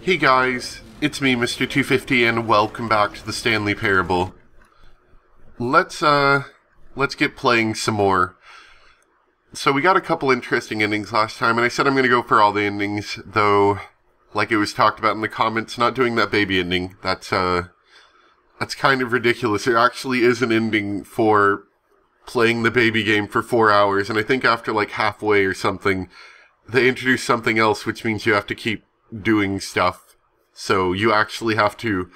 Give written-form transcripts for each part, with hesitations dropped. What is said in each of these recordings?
Hey guys, it's me, Mr. 250, and welcome back to the Stanley Parable. Let's get playing some more. So we got a couple interesting endings last time, and I said I'm gonna go for all the endings, though, like it was talked about in the comments, not doing that baby ending. That's kind of ridiculous. There actually is an ending for playing the baby game for 4 hours, and I think after like halfway or something, they introduce something else, which means you have to keep doing stuff. So you actually have to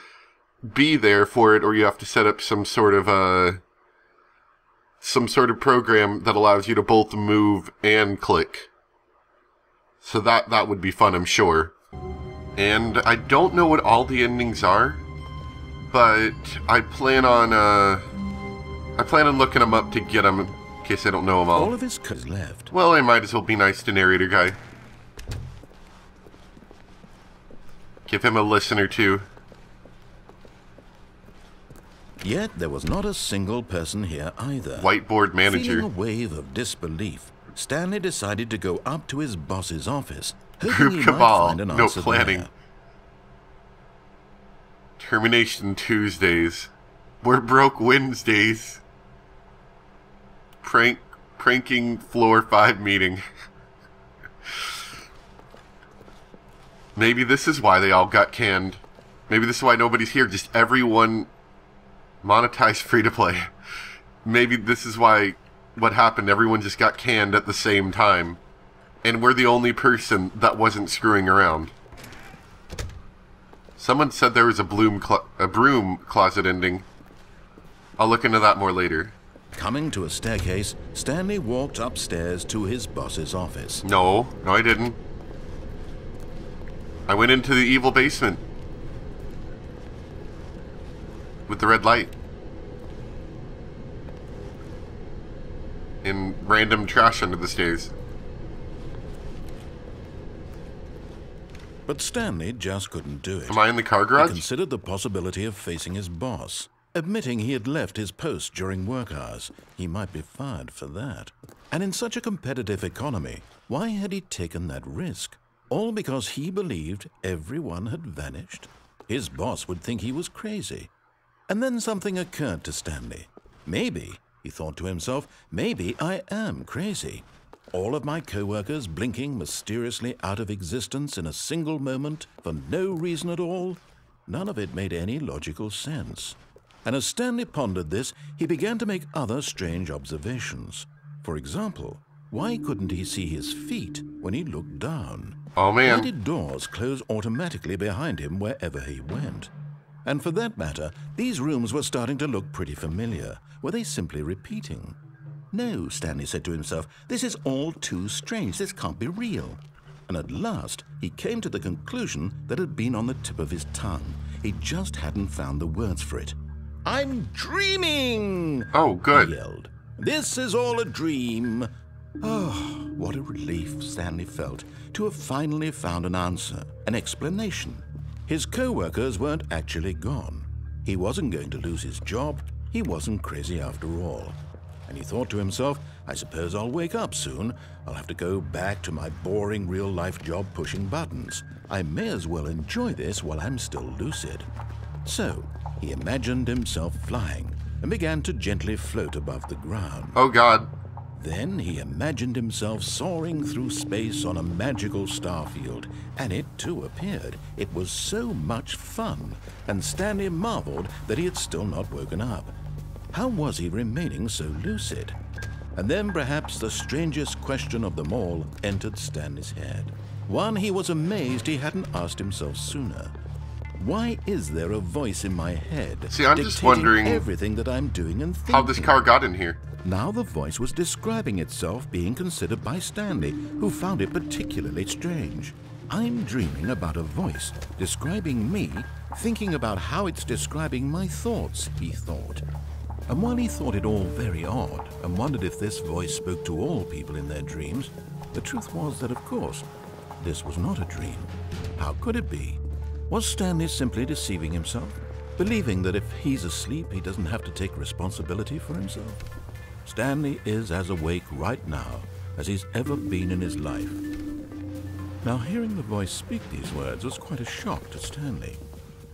be there for it, or you have to set up some sort of program that allows you to both move and click. So that would be fun, I'm sure. And I don't know what all the endings are, but I plan on looking them up to get them, in case I don't know them all. All of his cuz left. Well, I might as well be nice to narrator guy. Give him a listen or two. Yet there was not a single person here either. Whiteboard manager. Feeling a wave of disbelief, Stanley decided to go up to his boss's office, hoping Group he might cabal. find an No answer planning. there. Termination Tuesdays. We're broke Wednesdays. Pranking floor 5 meeting. Maybe this is why they all got canned. Maybe this is why nobody's here. Just everyone monetized free-to-play. Maybe this is why what happened. Everyone just got canned at the same time. And we're the only person that wasn't screwing around. Someone said there was a broom closet ending. I'll look into that more later. Coming to a staircase, Stanley walked upstairs to his boss's office. No, I didn't. I went into the evil basement. With the red light. And random trash under the stairs. But Stanley just couldn't do it. Am I in the car He garage? considered the possibility of facing his boss. Admitting he had left his post during work hours, he might be fired for that. And in such a competitive economy, why had he taken that risk? All because he believed everyone had vanished? His boss would think he was crazy. And then something occurred to Stanley. Maybe, he thought to himself, maybe I am crazy. All of my co-workers blinking mysteriously out of existence in a single moment for no reason at all? None of it made any logical sense. And as Stanley pondered this, he began to make other strange observations. For example, why couldn't he see his feet when he looked down? Oh man. Why did doors close automatically behind him wherever he went? And for that matter, these rooms were starting to look pretty familiar. Were they simply repeating? No, Stanley said to himself, this is all too strange. This can't be real. And at last, he came to the conclusion that had been on the tip of his tongue. He just hadn't found the words for it. I'm dreaming! Oh, good. He yelled. This is all a dream. Oh, what a relief Stanley felt to have finally found an answer, an explanation. His co-workers weren't actually gone. He wasn't going to lose his job. He wasn't crazy after all. And he thought to himself, I suppose I'll wake up soon. I'll have to go back to my boring real-life job pushing buttons. I may as well enjoy this while I'm still lucid. So, he imagined himself flying and began to gently float above the ground. Oh god. Then he imagined himself soaring through space on a magical starfield, and it too appeared. It was so much fun, and Stanley marveled that he had still not woken up. How was he remaining so lucid? And then perhaps the strangest question of them all entered Stanley's head. One he was amazed he hadn't asked himself sooner. Why is there a voice in my head See, I'm just wondering everything that I'm doing and thinking? how this car got in here. Now the voice was describing itself being considered by Stanley, who found it particularly strange. I'm dreaming about a voice describing me, thinking about how it's describing my thoughts, he thought. And while he thought it all very odd and wondered if this voice spoke to all people in their dreams, the truth was that, of course, this was not a dream. How could it be? Was Stanley simply deceiving himself, believing that if he's asleep, he doesn't have to take responsibility for himself? Stanley is as awake right now as he's ever been in his life. Now, hearing the voice speak these words was quite a shock to Stanley.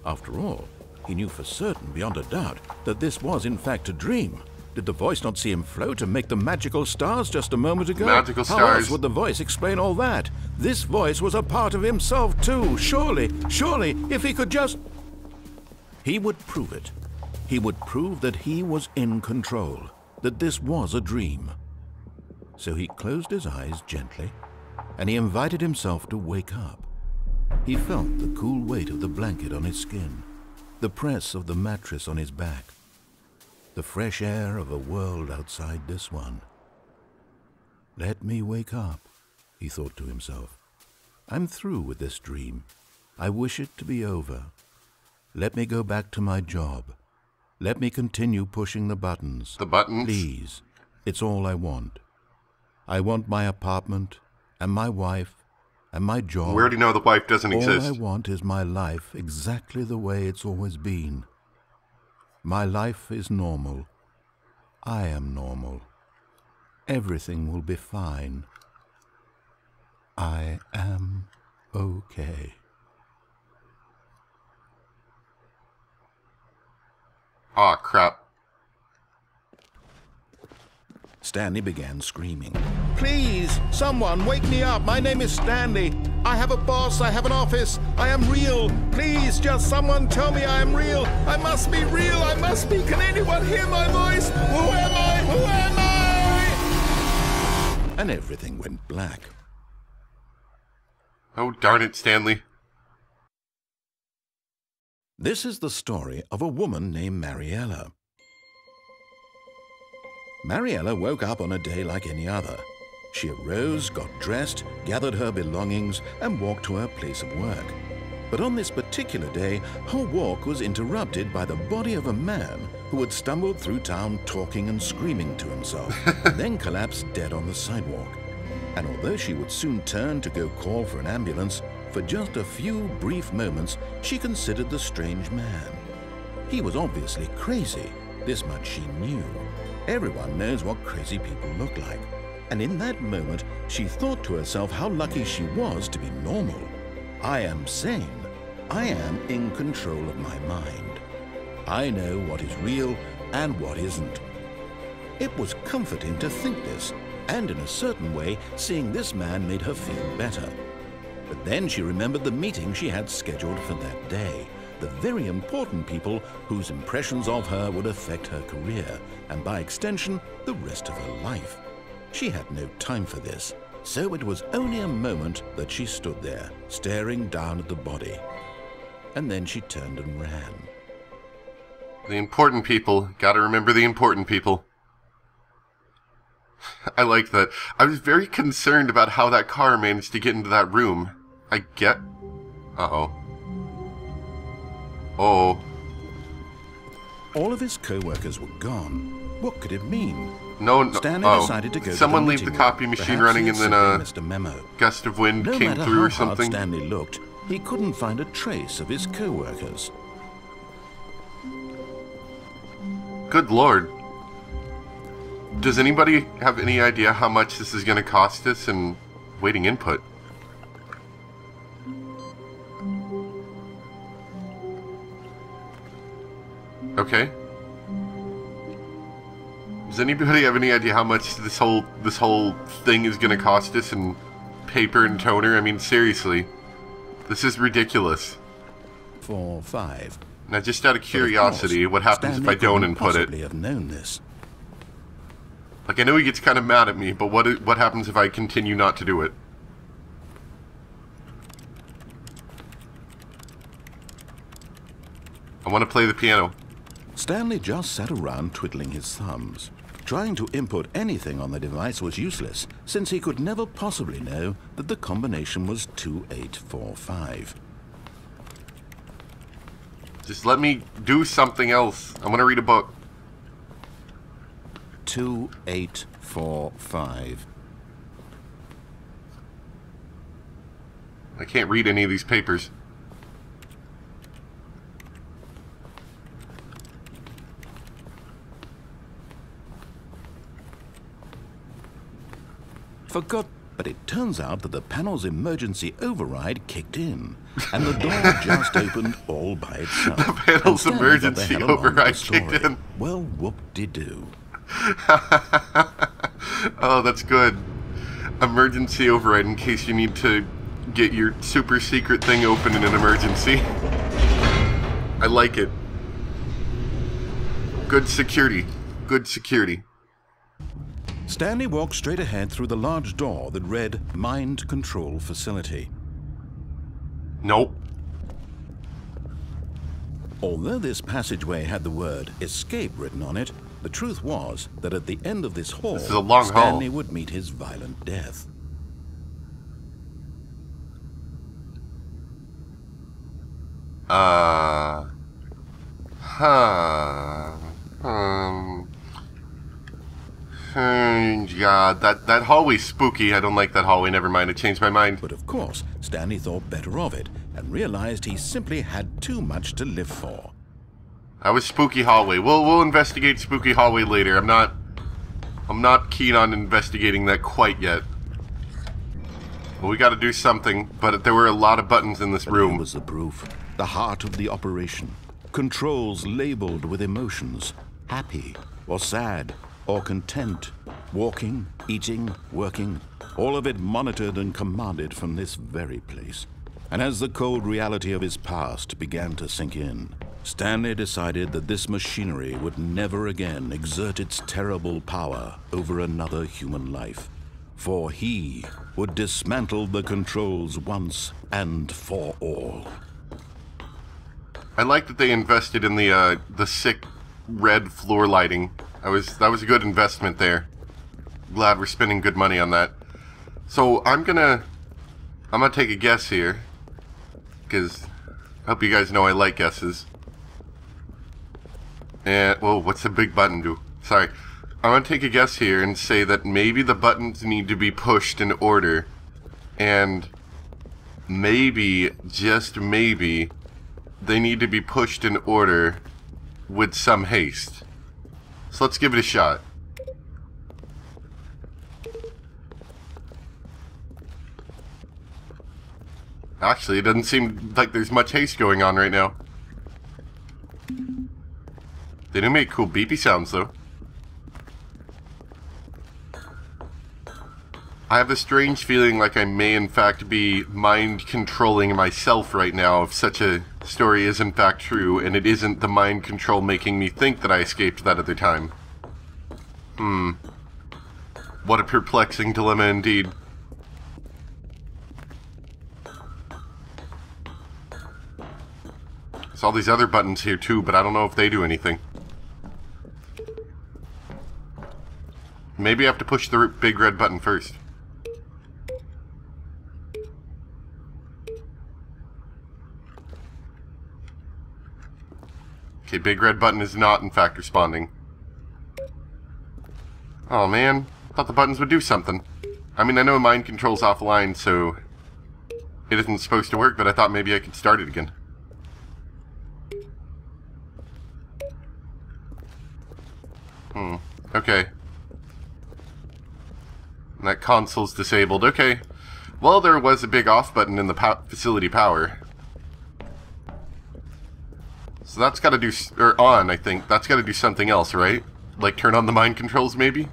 After all, he knew for certain, beyond a doubt, that this was in fact a dream. Did the voice not see him float and make the magical stars just a moment ago? Magical stars. How else would the voice explain all that? This voice was a part of himself too. Surely, if he could just... He would prove it. He would prove that he was in control, that this was a dream. So he closed his eyes gently, and he invited himself to wake up. He felt the cool weight of the blanket on his skin, the press of the mattress on his back, the fresh air of a world outside this one. Let me wake up, he thought to himself. I'm through with this dream. I wish it to be over. Let me go back to my job. Let me continue pushing the buttons. The buttons? Please. It's all I want. I want my apartment, and my wife, and my job. We already know the wife doesn't exist. All I want is my life exactly the way it's always been. My life is normal. I am normal. Everything will be fine. I am okay. Aw, crap. Stanley began screaming. Please, someone, wake me up. My name is Stanley. I have a boss. I have an office. I am real. Please, just someone tell me I am real. I must be real. I must be. Can anyone hear my voice? Who am I? Who am I? And everything went black. Oh, darn it, Stanley. This is the story of a woman named Mariella. Mariella woke up on a day like any other. She arose, got dressed, gathered her belongings, and walked to her place of work. But on this particular day, her walk was interrupted by the body of a man who had stumbled through town talking and screaming to himself, then collapsed dead on the sidewalk. And although she would soon turn to go call for an ambulance, for just a few brief moments, she considered the strange man. He was obviously crazy. This much she knew. Everyone knows what crazy people look like. And in that moment, she thought to herself how lucky she was to be normal. I am sane. I am in control of my mind. I know what is real and what isn't. It was comforting to think this, and in a certain way, seeing this man made her feel better. But then she remembered the meeting she had scheduled for that day. The very important people whose impressions of her would affect her career, and by extension, the rest of her life. She had no time for this, so it was only a moment that she stood there, staring down at the body. And then she turned and ran. The important people. Gotta remember the important people. I like that. I was very concerned about how that car managed to get into that room. I get... Uh-oh. Oh. All of his co-workers were gone. What could it mean? No. Stanley decided to go Someone to the leave the meeting copy room. machine Perhaps running he and had then missed a memo. Gust of wind No came matter through or how hard something. Stanley looked, he couldn't find a trace of his co-workers. Good lord. Does anybody have any idea how much this is going to cost us in waiting input? Okay. Does anybody have any idea how much this whole thing is going to cost us in paper and toner? I mean, seriously. This is ridiculous. 4, 5. Now, just out of curiosity, what happens if I don't input it? Have known this. Like, I know he gets kind of mad at me, but what happens if I continue not to do it? I want to play the piano. Stanley just sat around twiddling his thumbs. Trying to input anything on the device was useless, since he could never possibly know that the combination was 2845. Just let me do something else. I want to read a book. 2845. I can't read any of these papers. For God... But it turns out that the panel's emergency override kicked in, and the door just opened all by itself. The panel's emergency override kicked in. Well, whoop-de-doo. Oh, that's good. Emergency override in case you need to get your super secret thing open in an emergency. I like it. Good security. Good security. Stanley walked straight ahead through the large door that read Mind Control Facility. Nope. Although this passageway had the word Escape written on it, the truth was that at the end of this hall, This is a long Stanley hall. would meet his violent death. Yeah, that hallway's spooky. I don't like that hallway. Never mind, I changed my mind. But of course, Stanley thought better of it and realized he simply had too much to live for. That was spooky hallway. We'll investigate spooky hallway later. I'm not keen on investigating that quite yet. Well, we got to do something, but there were a lot of buttons in this But room. here was the proof, the heart of the operation. Controls labeled with emotions, happy or sad or content, walking, eating, working, all of it monitored and commanded from this very place. And as the cold reality of his past began to sink in, Stanley decided that this machinery would never again exert its terrible power over another human life. For he would dismantle the controls once and for all. I like that they invested in the sick red floor lighting. That was a good investment there. Glad we're spending good money on that. So I'm gonna take a guess here, because I hope you guys know I like guesses. And whoa, what's the big button do? Sorry. I'm gonna take a guess here and say that maybe the buttons need to be pushed in order, and maybe, just maybe, they need to be pushed in order with some haste. So let's give it a shot. Actually, it doesn't seem like there's much haste going on right now. They do make cool beepy sounds, though. I have a strange feeling like I may in fact be mind-controlling myself right now if such a story is in fact true, and it isn't the mind control making me think that I escaped that other time. What a perplexing dilemma indeed. There's all these other buttons here too, but I don't know if they do anything. Maybe I have to push the big red button first. Okay, big red button is not in fact responding. Oh man, thought the buttons would do something. I mean, I know mind control's offline, so it isn't supposed to work, but I thought maybe I could start it again. Okay. And that console's disabled. Okay. Well, there was a big off button in the facility power. So that's got to do, or on, I think. That's got to do something else, right? Like turn on the mind controls, maybe?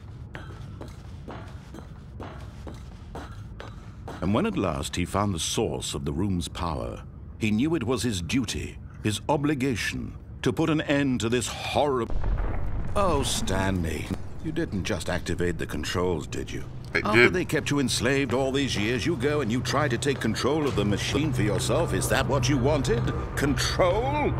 And when at last he found the source of the room's power, he knew it was his duty, his obligation, to put an end to this horrible... Oh, Stanley, you didn't just activate the controls, did you? I After did. they kept you enslaved all these years, you go and you try to take control of the machine for yourself. Is that what you wanted? Control?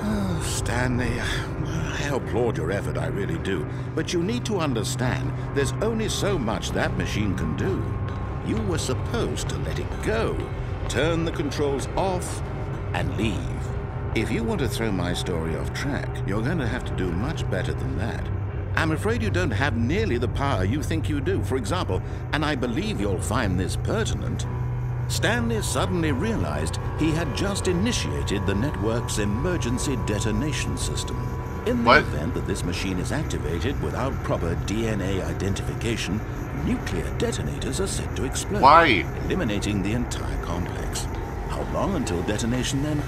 Oh, Stanley, I applaud your effort, I really do. But you need to understand, there's only so much that machine can do. You were supposed to let it go, turn the controls off, and leave. If you want to throw my story off track, you're going to have to do much better than that. I'm afraid you don't have nearly the power you think you do. For example, and I believe you'll find this pertinent, Stanley suddenly realized he had just initiated the network's emergency detonation system. In the What? event that this machine is activated without proper DNA identification, nuclear detonators are set to explode, Why? eliminating the entire complex. How long until detonation then?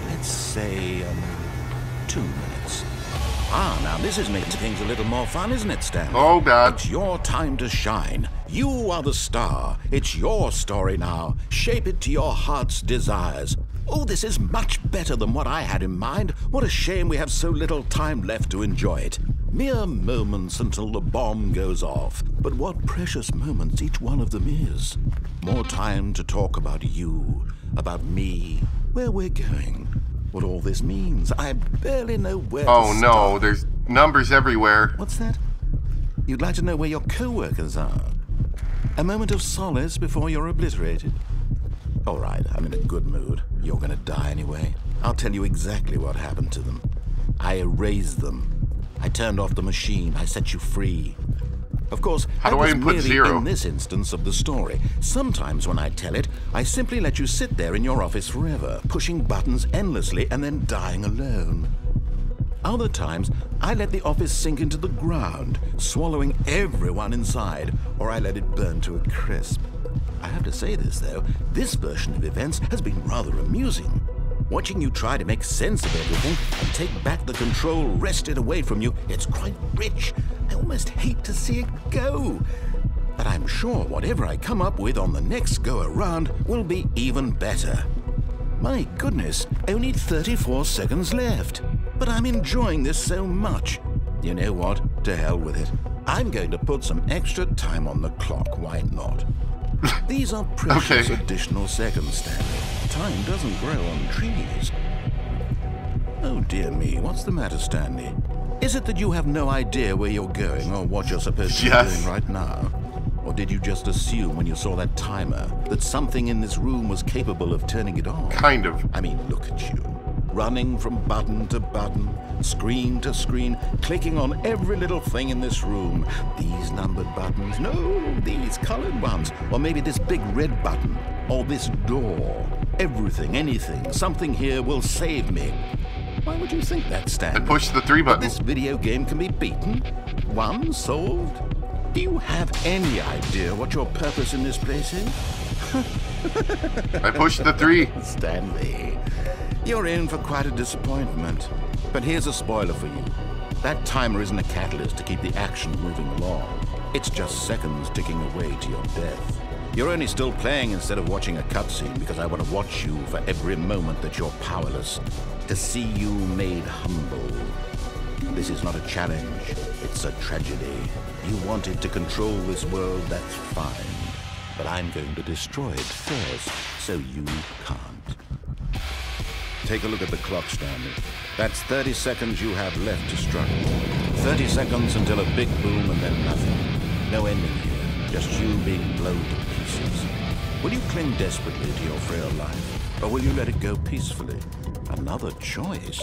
Let's say 2 minutes. Ah, now this is making things a little more fun, isn't it, Stanley? Oh, God. It's your time to shine. You are the star. It's your story now. Shape it to your heart's desires. Oh, this is much better than what I had in mind. What a shame we have so little time left to enjoy it. Mere moments until the bomb goes off. But what precious moments each one of them is. More time to talk about you, about me, where we're going, what all this means. I barely know where to Oh, no. start. There's numbers everywhere. What's that? You'd like to know where your co-workers are? A moment of solace before you're obliterated? All right, I'm in a good mood. You're gonna die anyway. I'll tell you exactly what happened to them. I erased them. I turned off the machine. I set you free. Of course, How do I input merely 0? in this instance of the story. Sometimes when I tell it, I simply let you sit there in your office forever, pushing buttons endlessly and then dying alone. Other times, I let the office sink into the ground, swallowing everyone inside, or I let it burn to a crisp. I have to say this, though, this version of events has been rather amusing. Watching you try to make sense of everything and take back the control wrested away from you, it's quite rich. I almost hate to see it go. But I'm sure whatever I come up with on the next go-around will be even better. My goodness, only 34 seconds left. But I'm enjoying this so much. You know what? To hell with it. I'm going to put some extra time on the clock. Why not? These are precious additional seconds, Stanley. Time doesn't grow on trees. Oh dear me, what's the matter, Stanley? Is it that you have no idea where you're going or what you're supposed to be doing right now? Or did you just assume when you saw that timer that something in this room was capable of turning it on? Kind of. I mean, look at you. Running from button to button, screen to screen, clicking on every little thing in this room. These numbered buttons, no, these colored ones. Or maybe this big red button, or this door. Everything, anything, something here will save me. Why would you think that, Stanley? I pushed the 3 button. This video game can be beaten? Won? Solved? Do you have any idea what your purpose in this place is? I pushed the 3. Stanley, you're in for quite a disappointment. But here's a spoiler for you. That timer isn't a catalyst to keep the action moving along. It's just seconds ticking away to your death. You're only still playing instead of watching a cutscene because I want to watch you for every moment that you're powerless. To see you made humble. This is not a challenge. It's a tragedy. You wanted to control this world, that's fine. But I'm going to destroy it first, so you can't. Take a look at the clock, Stanley. That's 30 seconds you have left to struggle. 30 seconds until a big boom and then nothing. No ending here, just you being blown to pieces. Will you cling desperately to your frail life, or will you let it go peacefully? Another choice.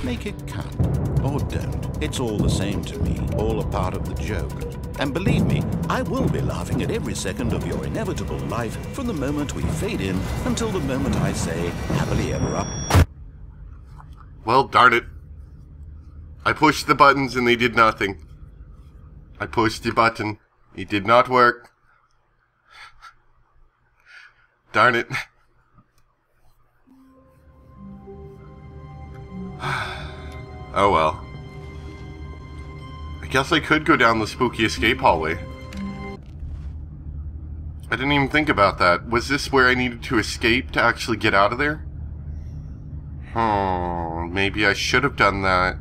Make it count, or don't. It's all the same to me, all a part of the joke. And believe me, I will be laughing at every second of your inevitable life from the moment we fade in until the moment I say, happily ever up. Well, darn it. I pushed the buttons and they did nothing. I pushed the button. It did not work. Darn it. Oh well. I guess I could go down the spooky escape hallway. I didn't even think about that. Was this where I needed to escape to actually get out of there? Maybe I should have done that.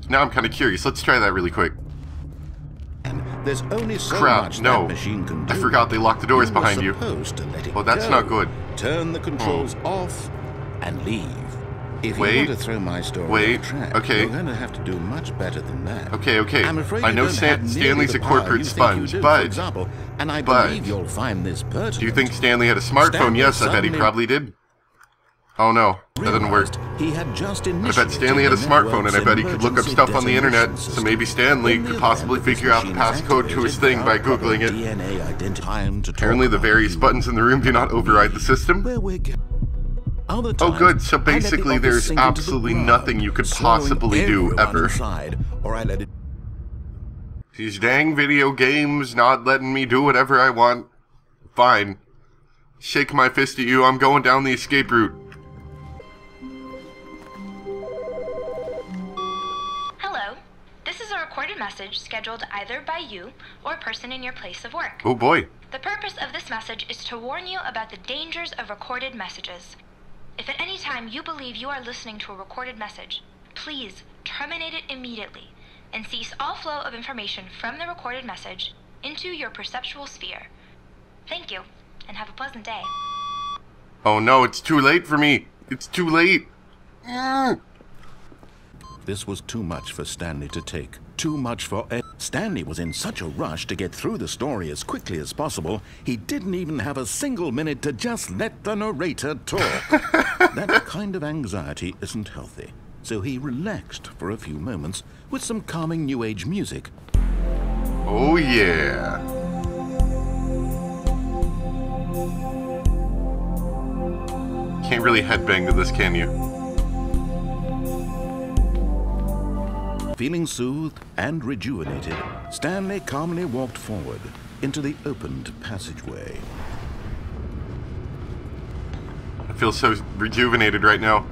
Now I'm kind of curious. Let's try that really quick. And there's only so Crap, much no. that machine can do. I forgot they locked the doors behind you. Supposed to let it Well, that's go. not good. Turn the controls off and leave. If you Wait. want to throw my story Wait. off track, Okay. you're going to have to do much better than that. Okay. I'm afraid I you know don't have nearly Stanley's the a power corporate you think sponge, you do, but... for example, and I but- believe you'll find this pertinent. Do you think Stanley had a smartphone? Stanley Yes, I bet he suddenly probably did. Oh no, that didn't work. realized he had just I bet initiated Stanley had a the smartphone and I network's bet he could look up emergency stuff on the internet, detonation so maybe Stanley system. In could the possibly event that figure out the this machine is passcode to his activated thing by without Googling it. DNA time to talk Apparently the about various you. buttons in the room do not override the system. Where we're Other Oh, times, good. So I let the basically, office there's sink into the absolutely ground, nothing you could swallowing possibly do everyone ever. inside, or I let it. These dang video games not letting me do whatever I want. Fine. Shake my fist at you. I'm going down the escape route. Hello. This is a recorded message scheduled either by you or a person in your place of work. Oh boy. The purpose of this message is to warn you about the dangers of recorded messages. If at any time you believe you are listening to a recorded message, please terminate it immediately and cease all flow of information from the recorded message into your perceptual sphere. Thank you, and have a pleasant day. Oh no, it's too late for me. It's too late. This was too much for Stanley to take. Too much for Ed. Stanley was in such a rush to get through the story as quickly as possible, he didn't even have a single minute to just let the narrator talk. That kind of anxiety isn't healthy, so he relaxed for a few moments with some calming New Age music. Oh yeah. Can't really headbang to this, can you? Feeling soothed and rejuvenated, Stanley calmly walked forward into the opened passageway. I feel so rejuvenated right now.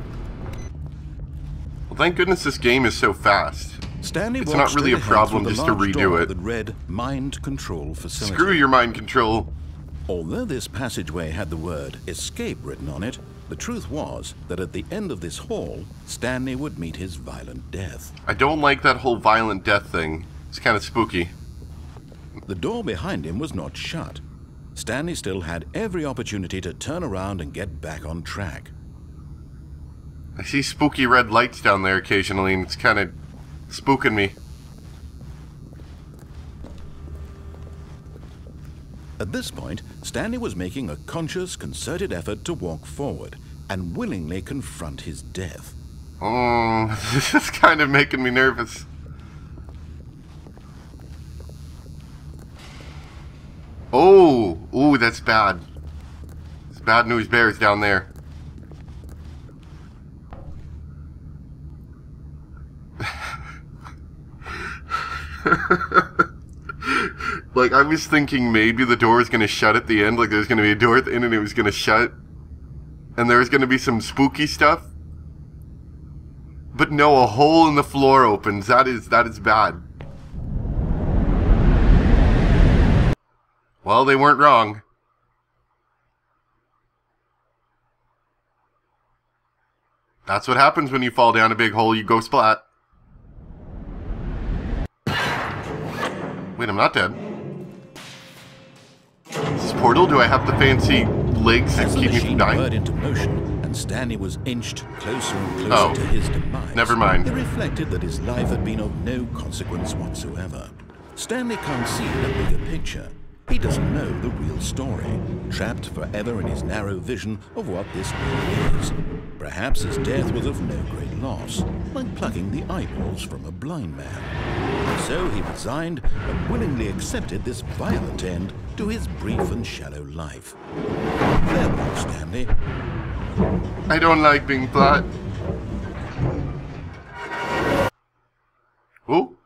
Well, thank goodness this game is so fast. Stanley It's walked not really a straight ahead problem through the just to large redo door it. that read Mind Control Facility. Screw your mind control. Although this passageway had the word escape written on it, the truth was that at the end of this hall, Stanley would meet his violent death. I don't like that whole violent death thing. It's kind of spooky. The door behind him was not shut. Stanley still had every opportunity to turn around and get back on track. I see spooky red lights down there occasionally, and it's kind of spooking me. At this point, Stanley was making a conscious, concerted effort to walk forward and willingly confront his death. This is kind of making me nervous. Oh, ooh, that's bad. It's bad news bears down there. Like, I was thinking maybe the door is going to shut at the end, like there's going to be a door at the end and it was going to shut. And there's going to be some spooky stuff. But no, a hole in the floor opens. That is bad. Well, they weren't wrong. That's what happens when you fall down a big hole, you go splat. Wait, I'm not dead. Is this portal? Do I have the fancy legs that As the keep me from machine dying? whirred into motion and Stanley was inched closer and closer to his demise, never mind. He reflected that his life had been of no consequence whatsoever. Stanley can't see the bigger picture. He doesn't know the real story, trapped forever in his narrow vision of what this world is. Perhaps his death was of no great loss, like plucking the eyeballs from a blind man. So he resigned and willingly accepted this violent end to his brief and shallow life. Farewell, Stanley. I don't like being flat. Oh?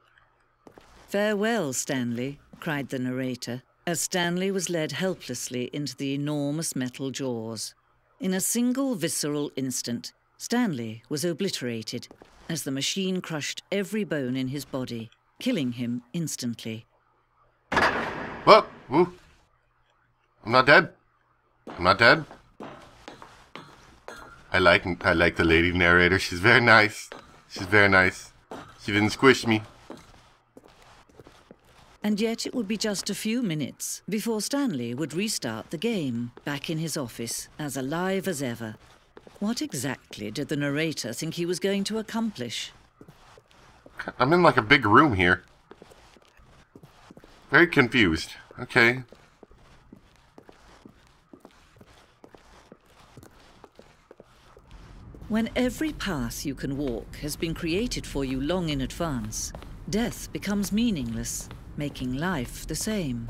"Farewell, Stanley," cried the narrator, as Stanley was led helplessly into the enormous metal jaws. In a single visceral instant, Stanley was obliterated as the machine crushed every bone in his body, killing him instantly. Whoa! Woo! I'm not dead. I'm not dead. I like the lady narrator. She's very nice. She's very nice. She didn't squish me. And yet it would be just a few minutes before Stanley would restart the game, back in his office, as alive as ever. What exactly did the narrator think he was going to accomplish? I'm in like a big room here. Very confused. Okay. When every path you can walk has been created for you long in advance, death becomes meaningless, making life the same.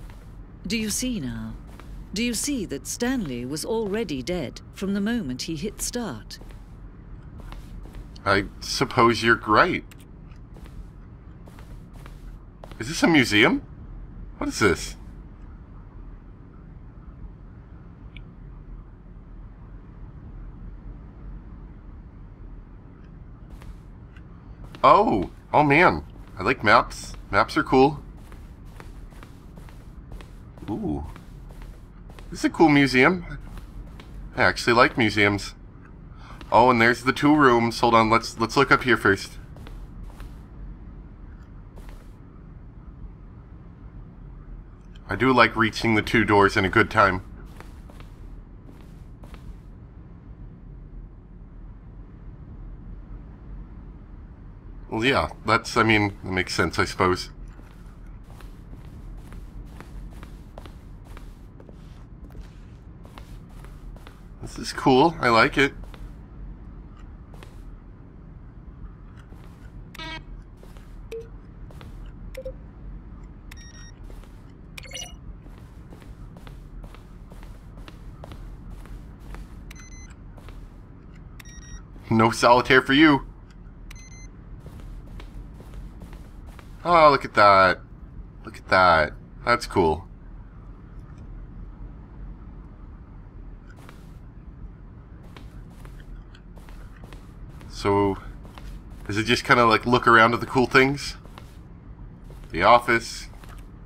Do you see now? Do you see that Stanley was already dead from the moment he hit start? I suppose you're right. Is this a museum? What is this? Oh man. I like maps. Maps are cool. Ooh. This is a cool museum. I actually like museums. Oh, and there's the 2 rooms. Hold on, let's look up here first. I do like reaching the 2 doors in a good time. Well, yeah, I mean, that makes sense, I suppose. This is cool. I like it. No solitaire for you. Oh, look at that. Look at that. That's cool. So, is it just kind of like look around at the cool things? The office.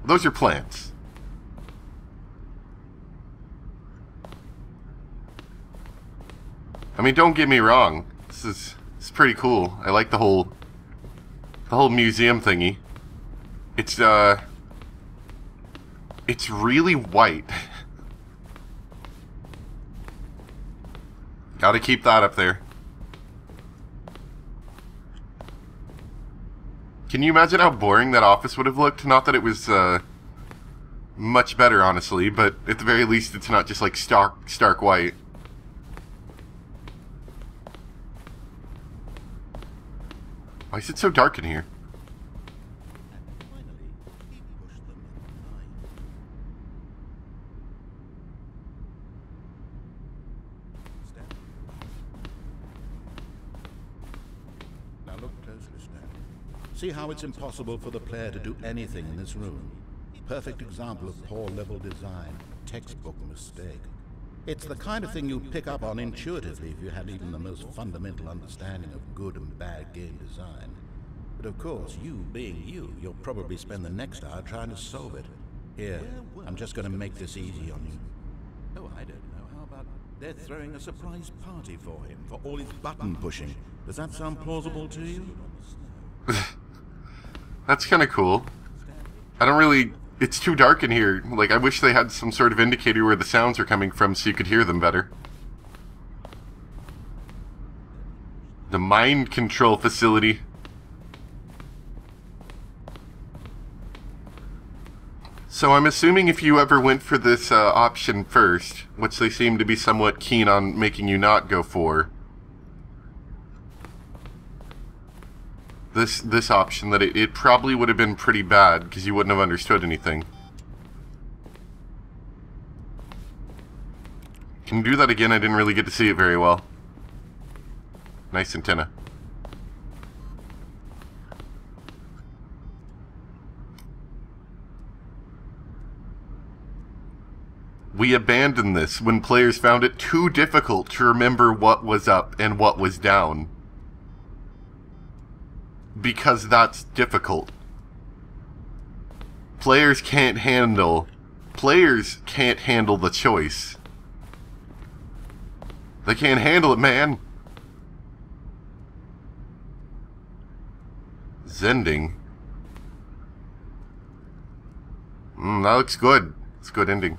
Those are plants. I mean, don't get me wrong. This is pretty cool. I like the whole museum thingy. It's really white. Gotta keep that up there. Can you imagine how boring that office would have looked? Not that it was much better, honestly, but at the very least it's not just like stark white. Why is it so dark in here? Now look closely, Stanley. See how it's impossible for the player to do anything in this room? Perfect example of poor level design. Textbook mistake. It's the kind of thing you'd pick up on intuitively if you had even the most fundamental understanding of good and bad game design. But of course, you being you, you'll probably spend the next hour trying to solve it. Here, I'm just going to make this easy on you. Oh, I don't know. How about they're throwing a surprise party for him for all his button pushing? Does that sound plausible to you? That's kind of cool. I don't really... It's too dark in here. Like, I wish they had some sort of indicator where the sounds are coming from so you could hear them better. The mind control facility. So I'm assuming if you ever went for this option first, which they seem to be somewhat keen on making you not go for, this option, that it probably would have been pretty bad because you wouldn't have understood anything. Can you do that again? I didn't really get to see it very well. Nice antenna. We abandoned this when players found it too difficult to remember what was up and what was down. Because that's difficult. Players can't handle the choice. They can't handle it, man. Zending. That looks good. It's a good ending.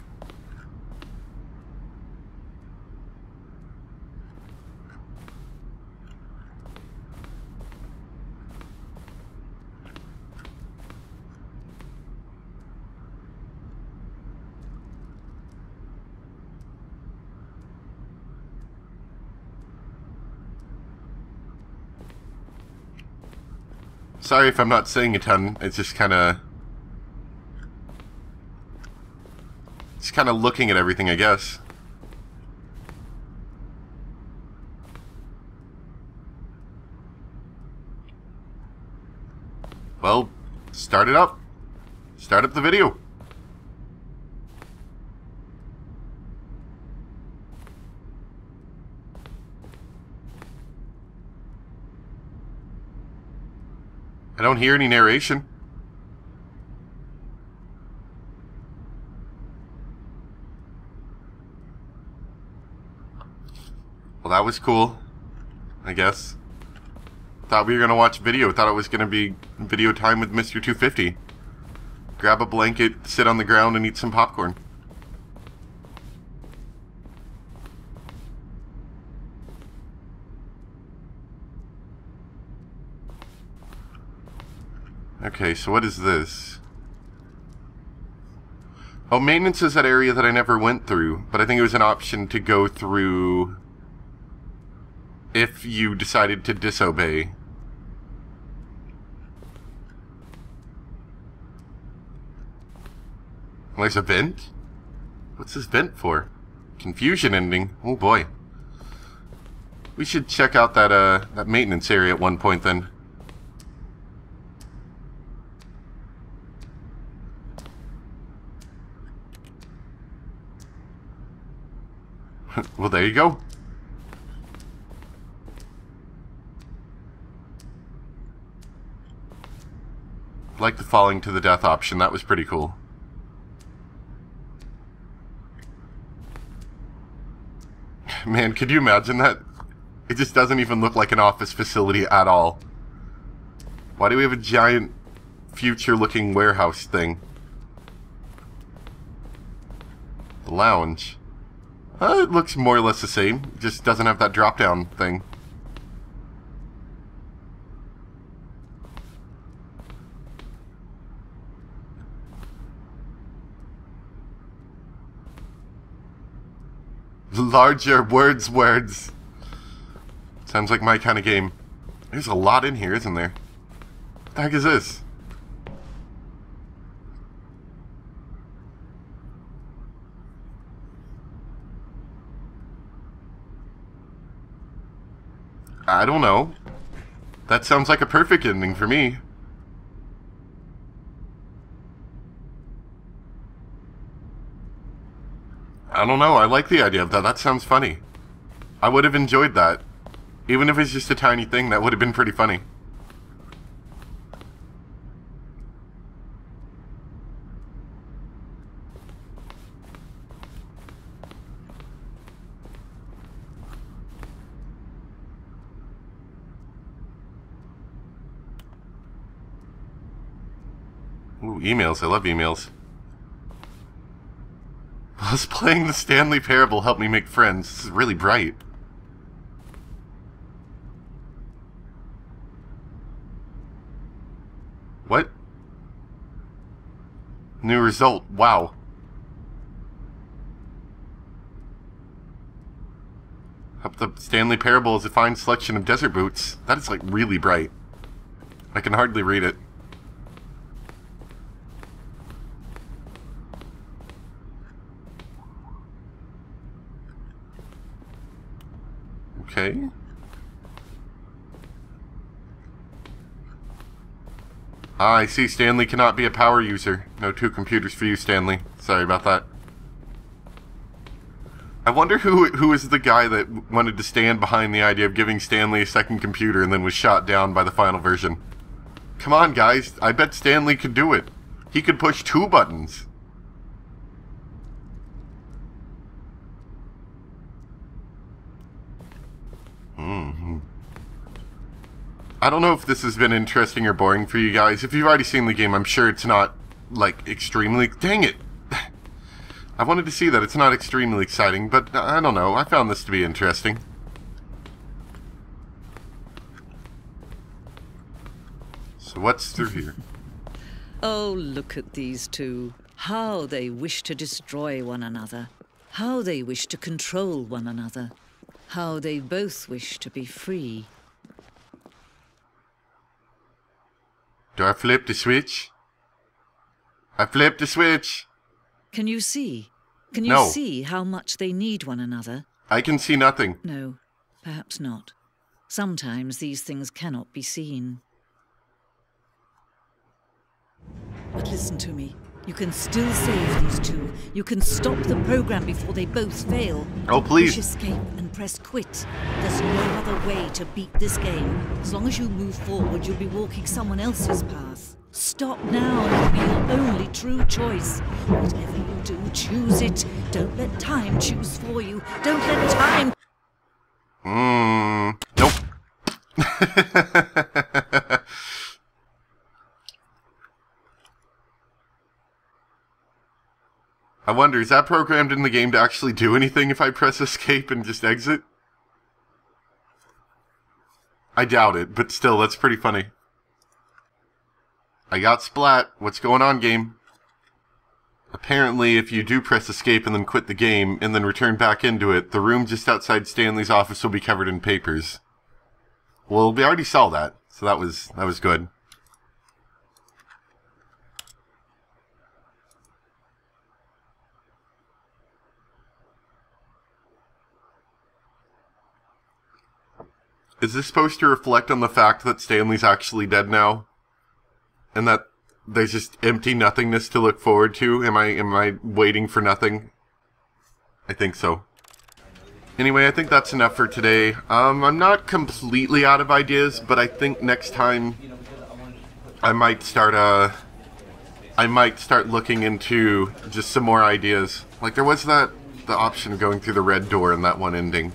Sorry if I'm not saying a ton, it's just kind of kind of looking at everything, I guess. Well, start it up. Start up the video. I don't hear any narration. Well, that was cool, I guess. Thought we were going to watch video. Thought it was going to be video time with Mr. 250. Grab a blanket, sit on the ground, and eat some popcorn. Okay, so what is this? Oh, maintenance is that area that I never went through, but I think it was an option to go through if you decided to disobey. Well, there's a vent? What's this vent for? Confusion ending. Oh boy. We should check out that maintenance area at one point then. Well, there you go. Like the falling to the death option, that was pretty cool. Man, could you imagine that? It just doesn't even look like an office facility at all. Why do we have a giant future-looking warehouse thing? The lounge. It looks more or less the same. It just doesn't have that drop-down thing. Larger words. Sounds like my kind of game. There's a lot in here, isn't there? What the heck is this? I don't know. That sounds like a perfect ending for me. I don't know, I like the idea of that. That sounds funny. I would have enjoyed that. Even if it's just a tiny thing, that would have been pretty funny. Ooh, emails. I love emails. Was playing the Stanley Parable helped me make friends. This is really bright. What? New result. Wow. Up the Stanley Parable is a fine selection of desert boots. That is like really bright. I can hardly read it. Okay. Ah, I see. Stanley cannot be a power user. No two computers for you, Stanley. Sorry about that. I wonder who is the guy that wanted to stand behind the idea of giving Stanley a second computer and then was shot down by the final version. Come on, guys. I bet Stanley could do it. He could push 2 buttons. I don't know if this has been interesting or boring for you guys. If you've already seen the game, I'm sure it's not, like, extremely... Dang it! I wanted to see that it's not extremely exciting, but I don't know. I found this to be interesting. So what's through here? Oh, look at these two. How they wish to destroy one another. How they wish to control one another. How they both wish to be free. Do I flip the switch? I flipped the switch! Can you see? Can you No. see how much they need one another? I can see nothing. No, perhaps not. Sometimes these things cannot be seen. But listen to me. You can still save these two. You can stop the program before they both fail. Oh, please. Push escape and press quit. There's no other way to beat this game. As long as you move forward, you'll be walking someone else's path. Stop now. It'll be your only true choice. Whatever you do, choose it. Don't let time choose for you. Don't let time... Nope. I wonder, is that programmed in the game to actually do anything if I press escape and just exit? I doubt it, but still, that's pretty funny. I got splat. What's going on, game? Apparently, if you do press escape and then quit the game, and then return back into it, the room just outside Stanley's office will be covered in papers. Well, we already saw that, so that was good. Is this supposed to reflect on the fact that Stanley's actually dead now? And that there's just empty nothingness to look forward to? Am I waiting for nothing? I think so. Anyway, I think that's enough for today. I'm not completely out of ideas, but I think next time I might start looking into just some more ideas. Like there was the option of going through the red door in that one ending.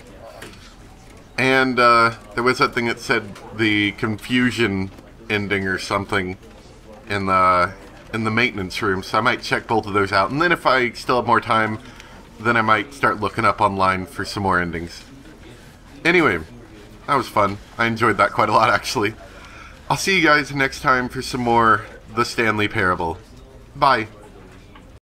And there was that thing that said the confusion ending or something in the maintenance room, so I might check both of those out. And then if I still have more time, then I might start looking up online for some more endings. Anyway, that was fun. I enjoyed that quite a lot, actually. I'll see you guys next time for some more The Stanley Parable. Bye.